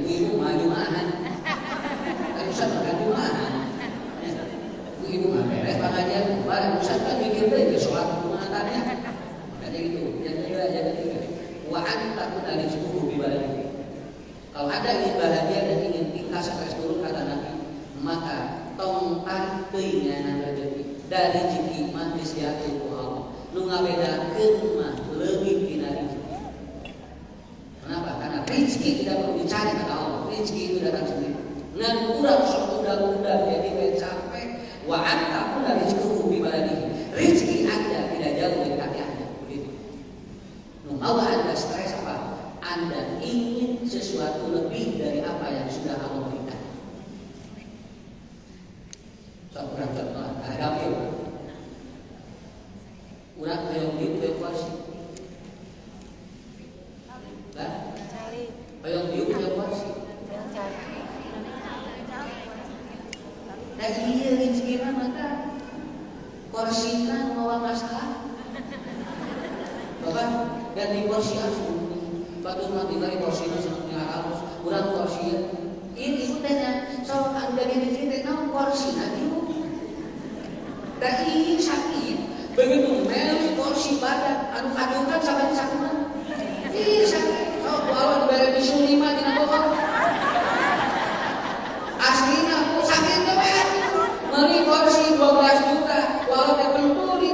[SPEAKER 1] Ibu maju-mahan. Ustaz makan rumahan. Ibu nggak beres pengajian, barang Ustaz kan mikir deh ke sholat rumah tadi. Makanya gitu, yang ketiga. Wa'an takut dari suku bibalik. Kalau ada ingin bahagia dan ingin tingkah sampai turun kata Nabi, maka tongkat keinginan rezeki dari rezeki manusia itu Allah. Nu ngabedakeun mah leuwih tina rezeki. Kenapa? Karena rezeki tidak perlu dicari kata Allah. Rezeki itu datang sendiri. Ngan kurang sok udah jadi capek. Wa anta pun rizquhu bi baladihi. Rezeki Anda tidak jauh dari kaki Anda. Begitu. Mau Anda stres apa? Anda ingin sesuatu lebih dari apa yang sudah Allah berikan. Kurang contoh, ada dapur. Urang hoyong dieu teu kursi. Lah? Hoyong dieu teu kursi. Nah iya rezeki maka kursikan mawa masalah. Bapak ganti kursi asuh. Batu mati dari kursinya sangat halus. Urang kursi ini ibu tanya, so anda gini cerita naon kursi nanti ibu. Dari sakit begitu meli kursi badan adukan sampai sakit. Ih sakit. So bawa diberi bisu 5 dina bawah. Aslinya aku sakitnya banget. Meli kursi 12 juta. Walau dia pentuli.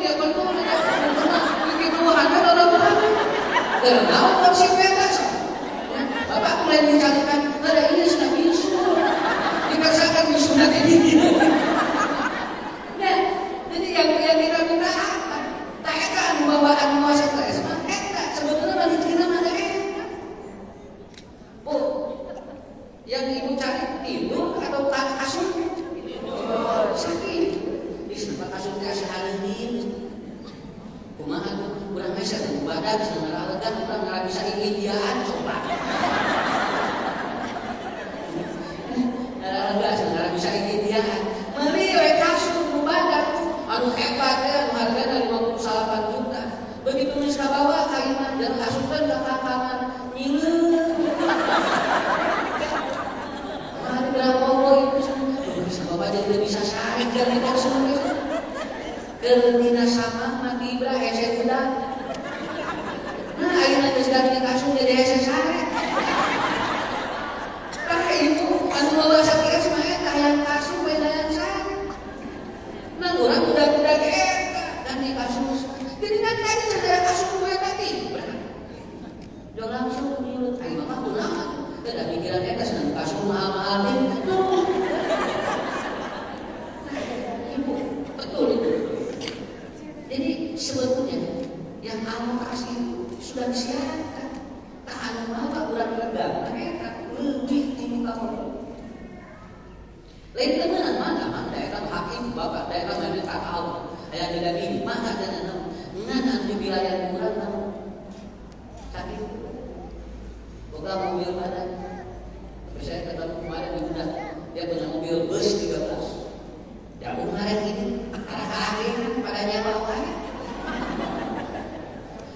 [SPEAKER 1] Bikin Tuhan kan orang Tuhan. Kenapa kursi bebas? Bapak mulai mencarikan, ada ini sudah bisu. Dikasahkan bisu nanti ini. Nah, jadi yang kita minta apa? Tak akan bawaan muasa stres. Sebetulnya bagi kita ada enak. Oh, yang ibu cari tidur atau kasur? Sakit. Di tempat kasur kasih halin. Kumaha kurang bisa badan sangat lega, kurang bisa idiaan coba. Lega sangat bisa idiaan. Meli we kasur badan anu hebat ya, harga tulis ke bawah kalimat dan asupan ke kamar nyileun. Mari berapa itu bisa bapak jadi bisa sarik dan itu semua. Ketina sama mati ibra hese udah. Nah ayeuna geus ganti kasung jadi hese sarik. Tah itu anu bawa sakieu mah eta hayang kasung we hayang sarik. Nah urang udah eta ganti kasung. Jadi nanti ada sadaya kasung we tadi. Jong langsung nyileut ayeuna mah kunaon? Teu ada pikiran eta senang kasung mahal-mahal teh. Ibu, betul itu. Jadi sebetulnya yang Allah kasih itu sudah disiapkan. Tak ada apa kurang redang, mereka lebih di muka Allah. Lain teman mana daerah hakim bapak daerah mana tak Allah. Ayah tidak ini mana dan mana di wilayah kurang tahu. Tapi bukan mobil mana. Tapi saya ketemu kemarin di Bunda, dia punya mobil bus 13. Yang kemarin ini akhir pada nyawa orang.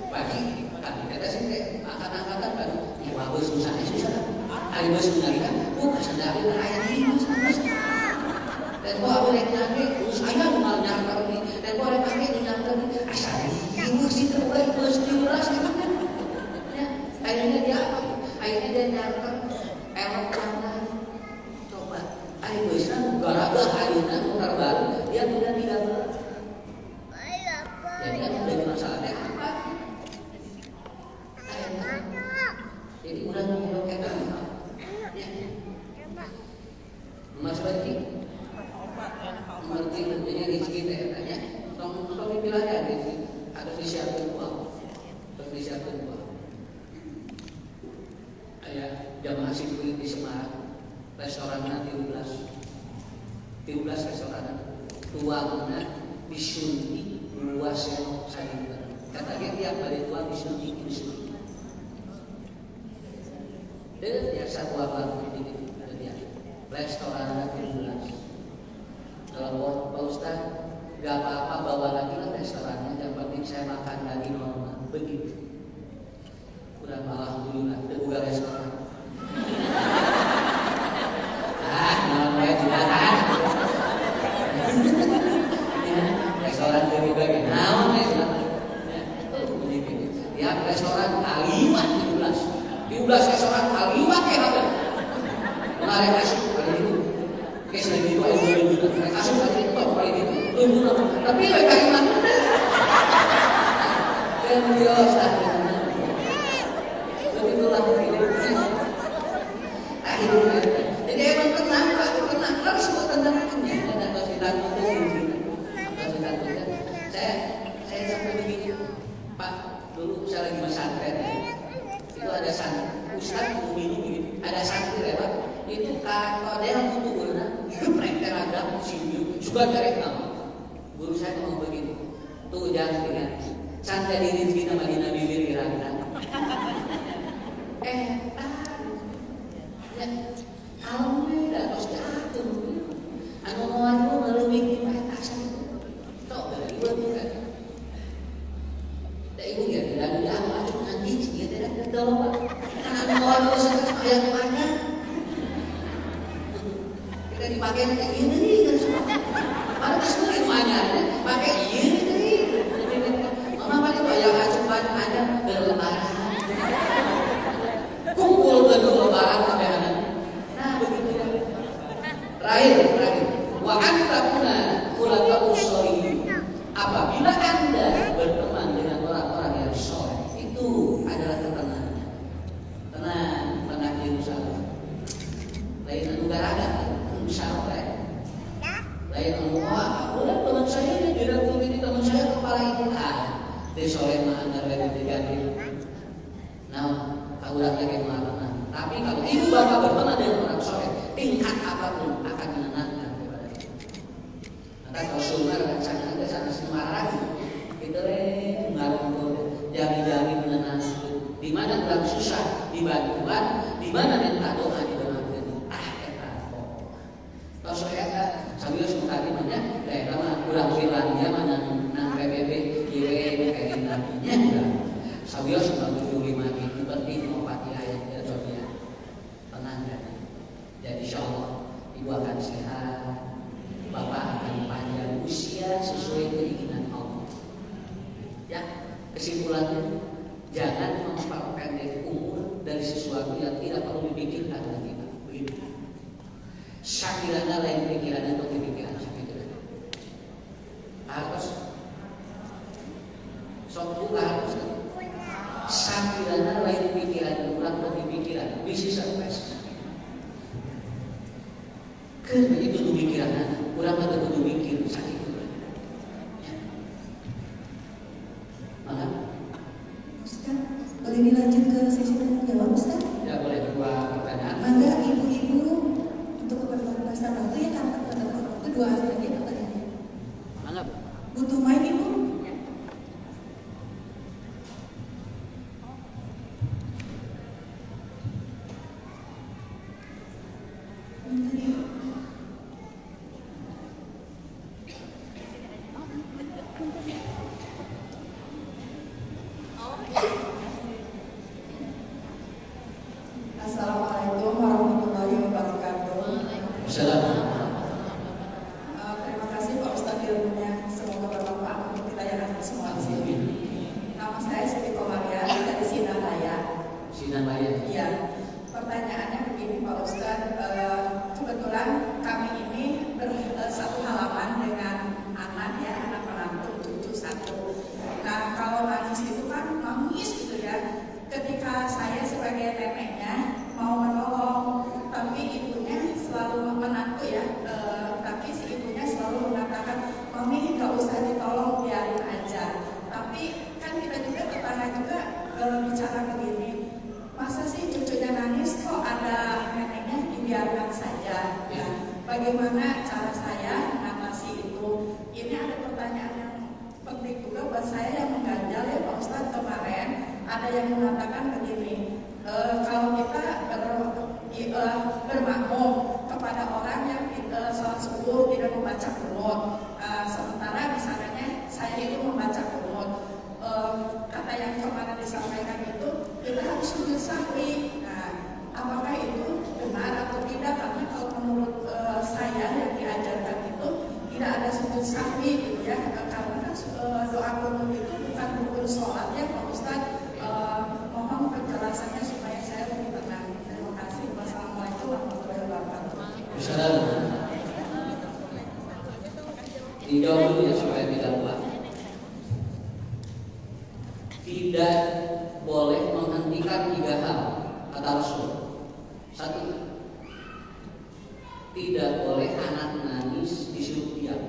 [SPEAKER 1] Pagi, kita sih angkat-angkatan kan, nyawa bus susah. Hari bus menarikan, bukan sendiri ayah ini mas. Dan kau boleh nanti, saya mau nyangkar ini, dan kau boleh pakai nyangkar ini. Asal ibu sih terbaik bus 17 kan? Ya, akhirnya dia apa? Akhirnya dia nyangkar elok lain. Coba, ayo busnya gara-gara ayeuna motor baru, dia punya 13. Jadi kan menjadi masalahnya apa? Jadi udah ngomong kayak apa? Ya. Mas Bati, mengerti tentunya rezeki teh tanya. Tong dibilang ya harus disiapkan uang, harus disiapkan uang. Ayah jamaah sipil di Semarang, restoran 13 restoran, tuangna disuntik luas yang sadar. Kata dia tiap hari tuang disuntik. Dan ya satu apa ini dia restoran 13. Kalau Pak Ustaz gak apa-apa bawa lagi lah restorannya, yang penting saya makan lagi normal begitu. Udah alhamdulillah terbuka restoran. Namanya juga kan. Restoran terbuka gitu. Ya restoran kalimat 17 restoran kalimat ya apa? Kemarin kasih kali itu, kes lagi itu ayo gitu. Kasih kali itu apa kali itu? Tapi ya kalimat itu. Dan dia sadar. Begitulah ini. Akhirnya, jadi emang tenang Pak, tenang. Kalau semua tenang punya dan kasih takut kasih takut. Saya sampai begini, Pak. Dulu saya lagi pesantren ya. Itu ada santri, Ustaz minum begini, ada santri lewat, itu kalau ada yang untuk berenang, geprek terhadap sini, juga dari kamu. Guru saya ngomong begini, tuh jangan diganti, santai diri kita Madinah bibir iranda. Ya, alhamdulillah terus jatuh, anu mau melubi kita asal itu, tak dari buat kita. Tak ibu ya tidak ada macam nanti dia tidak ada apa. Karena orang sekarang yang banyak kita dipakai kayak gini kan semua. Mana semua semuanya pakai ini. Mama paling banyak macam ada berlebaran. Kumpul ke lebaran sampai ada. Nah begitu ya. Terakhir. Wa anta kuna khulaqa'us sholihin. Apabila Anda berteman dengan orang-orang yang soleh, itu adalah ketenangan. Tenang di Yerusalem. Lain negara ada, soleh. Lain boleh teman saya ini direktur ini teman saya kepala ini di soleh mah Anda lagi diganti. Nah, kau udah lagi melakukan. Tapi kalau ibu bapak berteman dengan orang soleh, tingkat apapun akan menenangkan kepada kita. Maka kalau sumber dan sana Semarang kita ngaruh jami-jami menenangkan. Di mana kurang susah dibantuan, di mana minta doa didoakan. Kalau saya sambil sebentar mana, nama kurang filanya mana nang PBB, IWE kayak gitu. lagi enggak. Sabios 95 itu penting mempati ayat ya coba tenang ya. Jadi insya Allah ibu akan sehat, bapak akan panjang usia sesuai keinginan Allah. Ya, kesimpulannya jangan memperpendek umur dari sesuatu yang tidak perlu dipikirkan lagi. Begitu. Syakirana lain pikiran atau pikiran segitu. Harus sok buka harus. Syakirana lain pikiran ulang atau pikiran bisnis surprise. Kan itu tuh pikiran kurang ada kudu mikir sakit. Maka
[SPEAKER 2] Ustaz, boleh dilanjut ke sesi tanya jawab Ustaz?
[SPEAKER 1] Ya boleh dua pertanyaan.
[SPEAKER 2] Mangga ibu-ibu untuk keberbatasan waktu ya kan keberbatasan waktu 2 saja pertanyaannya.
[SPEAKER 1] Mangga Bu.
[SPEAKER 2] Butuh mic ibu? Assalamualaikum warahmatullahi wabarakatuh.
[SPEAKER 1] Assalamualaikum.
[SPEAKER 2] Terima kasih Pak Ustadz ilmunya, semoga bermanfaat untuk kita yang ada semua di sini. Nama saya Siti Komaria dari Sinabaya.
[SPEAKER 1] Sinabaya.
[SPEAKER 2] Iya. Pertanyaannya begini Pak Ustadz, kebetulan kami ini satu halaman dengan anak ya, anak menantu cucu satu. Nah kalau nangis itu kan nangis gitu ya. Ketika saya sebagai neneknya mau menolong, tapi ibunya selalu menantu ya, tapi si ibunya selalu mengatakan, mami nggak usah ditolong, biarin aja. Tapi kan kita juga tetangga juga bicara begini, masa sih cucunya nangis kok ada neneknya dibiarkan saja. Ya, bagaimana cara saya mengatasi itu? Ini ada pertanyaan yang penting juga buat saya yang mengganjal ya Pak Ustadz kemarin. Ada yang mengatakan begini, kalau kita bermakmum kepada orang yang sholat subuh tidak membaca qunut, sementara misalnya saya itu membaca qunut, kata yang kemarin disampaikan itu kita harus sujud sahwi. Nah, apakah itu benar atau tidak? Karena kalau menurut saya yang diajarkan itu tidak ada sujud sahwi gitu ya, karena doa qunut itu bukan rukun sholat ya Pak Ustadz. Mohon penjelasannya supaya saya lebih tenang. Terima kasih. Wassalamualaikum warahmatullahi wabarakatuh.
[SPEAKER 1] Assalamualaikum. Dijawab dulu ya supaya tidak lupa. Tidak boleh menghentikan 3 hal kata Rasul. 1, tidak boleh anak nangis disuruh diam.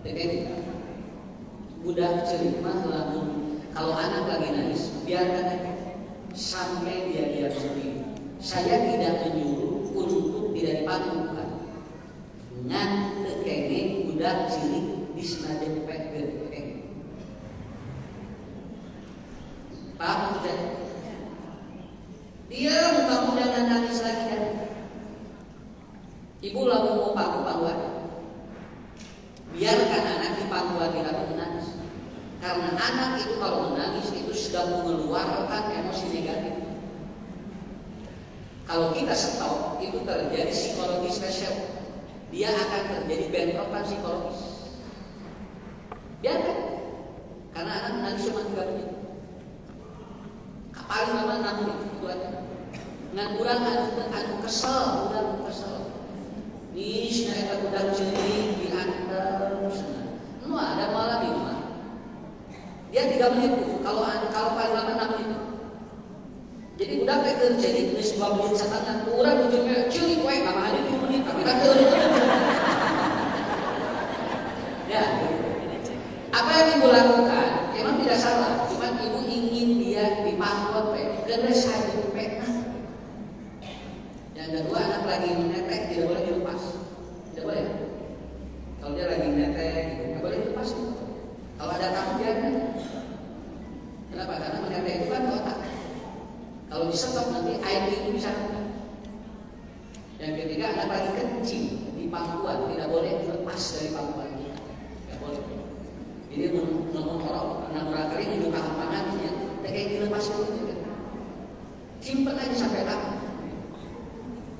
[SPEAKER 1] Jadi budak cerita lalu kalau anak lagi nangis biarkan aja sampai dia diam sendiri. Saya tidak menyuruh untuk tidak dipanggungkan. Ngan tekenge budak cilik di senajan pek. Paham tidak? Dia kamu jangan nangis lagi kan? Ibu lalu mau panggung-panggungan. Biarkan anak dipanggung lagi menangis. Karena anak itu kalau menangis itu sudah mengeluarkan emosi negatif. Kalau kita stop, itu terjadi psikologi spesial. Dia akan terjadi bentrokan psikologis. Biarkan. Karena anak menangis cuma 3 menit. Paling lama 6 menit itu aja. Ngan kurang anu kesel, udah kesel. Nisna eta budak ceuing diantar sana. Nu ada malah di rumah. Dia 3 menit tuh. Kalau paling lama 6 menit. Jadi budak teh keur jadi geus 2 menit satangan. Urang ujungnya ceuing we ka mah 2 menit tapi kan teu. Ya. Apa yang ibu lakukan? Emang tidak salah, cuma ibu ingin dia dipanggot karena saya pernah. Yang kedua, anak lagi menetek tidak boleh dilepas, tidak boleh. Kalau dia lagi menetek, tidak boleh dilepas. Kalau ada tamu biarkan. Kenapa? Karena menetek itu kan otak. Kalau disetop nanti air itu bisa keluar. Yang ketiga, anak lagi kencing di pangkuan, tidak boleh dilepas dari pangkuan kita, tidak boleh. Jadi ngorok, nang kering ibu kahampangan ya, kayak dilepas itu. Simpen aja sampai lama.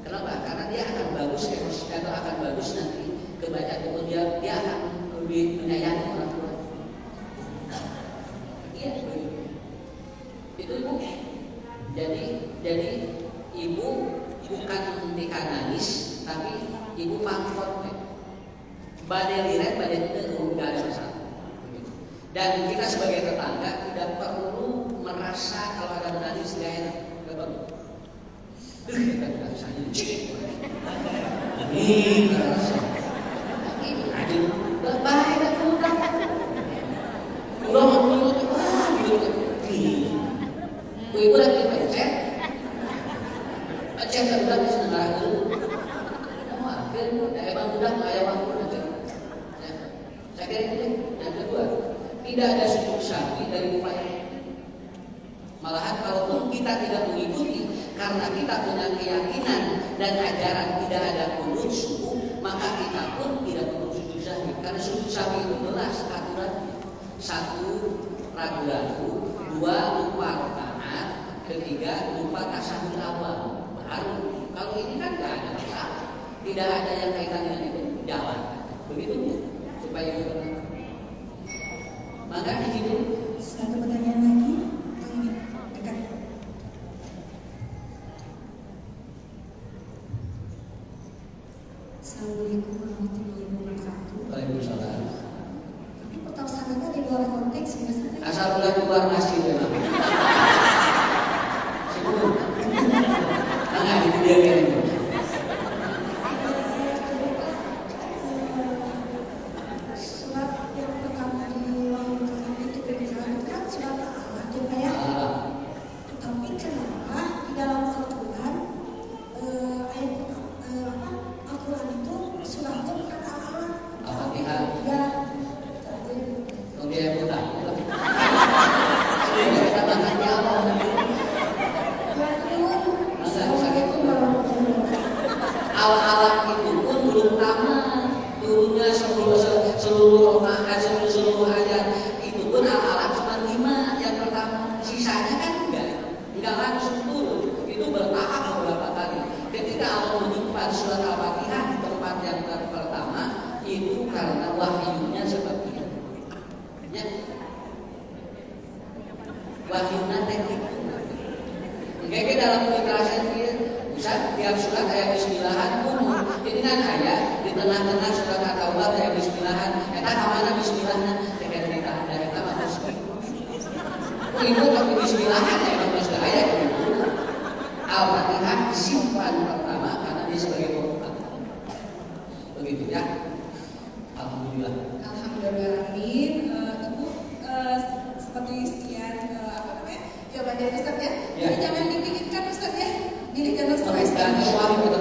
[SPEAKER 1] Kenapa? Karena dia akan bagus atau akan bagus nanti kebaca kemudian dia akan lebih menyayangi orang tua. Iya, itu ibu. Jadi ibu bukan ketika nangis, tapi ibu pangkot. Badai liret, badai itu nggak ada masalah. Dan kita sebagai tetangga tidak perlu merasa kalau ada menangis nggak enak. Nggak perlu. Kita tidak bisa nyuci. Ini merasa. Ini ada baik dan mudah. Ulang wah gitu. Ibu lagi pencet. Pencet udah bisa ngarah dulu. Kamu akhir, emang udah kayak waktu aja. Saya kira itu yang kedua, tidak ada sujud syar'i dari upaya. Malahan kalaupun kita tidak mengikuti karena kita punya keyakinan dan ajaran tidak ada kunut subuh, maka kita pun tidak perlu sujud syar'i. Karena sujud syar'i itu jelas aturan: 1. Ragu-ragu, 2. Lupa rakaat, 3. Lupa tasahud awal. Baru kalau ini kan tidak ada masalah, tidak ada yang kaitan dengan itu, jalan. Begitu supaya kita maka di situ.
[SPEAKER 2] Satu pertanyaan lagi, ini dekat. Assalamualaikum warahmatullahi wabarakatuh.
[SPEAKER 1] Waalaikumsalam.
[SPEAKER 2] Tapi kok tahu sangatnya di luar konteks biasanya.
[SPEAKER 1] Asal udah keluar nasi memang. Sebelum. Nah, itu dia kan. Al-Fatihah simpan pertama karena dia sebagai pembuka. Begitu ya. Alhamdulillah.
[SPEAKER 2] Alhamdulillah. Ibu seperti sekian jawaban dari Ustaz ya. Jadi jangan dipikirkan Ustaz ya. Jadi jangan stres.
[SPEAKER 1] Dan suami kita